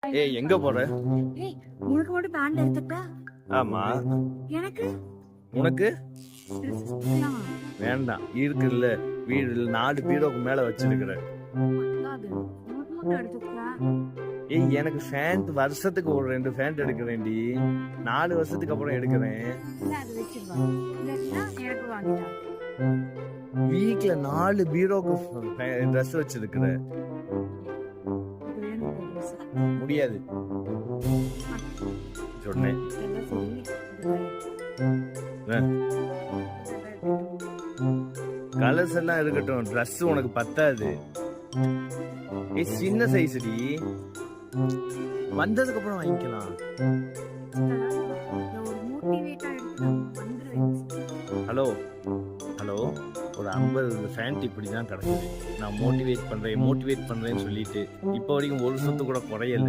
ஏய் எங்க போற? ஏய் உனக்கு மட்டும் பேண்ட் எடுத்துட்டா ஆமா. எனக்கு உனக்கு dress எடுத்துக்கலாமா? வேண்டாம். இருக்குல்ல வீடு 4 பீரோக்கு மேல வச்சிருக்கிறேன். பத்தாது. உனக்கு மட்டும் எடுத்துக்கா. ஏய் எனக்கு ஃபேண்ட் வருஷத்துக்கு ஒரு 2 ஃபேண்ட் எடுக்கிறேன்டி. 4 வருஷத்துக்கு அப்புறம் எடுக்கிறேன். இல்ல அது வச்சிருவா. இல்லன்னா எனக்கு வாங்கிட்டா. வீக்ல 4 பீரோக்கு ட்ரெஸ் வச்சிருக்கிறேன். இது வேணும் இந்த dress. முடியாது சொன்னேன். இதெல்லாம் சரி. கலர்ஸ் எல்லாம் இருக்கட்டும், ட்ரெஸ் உனக்கு பத்தாது. ஏய் சின்ன சைஸ்டி, வந்ததுக்கு அப்புறம் வாங்கிக்கலாம். நான் ஒரு மோட்டிவேட்டா எடுத்து நான் வந்துருவேன். ஹலோ ஹலோ, ஒரு 50 ஃபேண்ட் இப்படி தான் கிடக்குது. நான் மோட்டிவேட் பண்றேன்னு சொல்லிட்டு இப்போ வரைக்கும் ஒரு சொத்து கூட குறையல.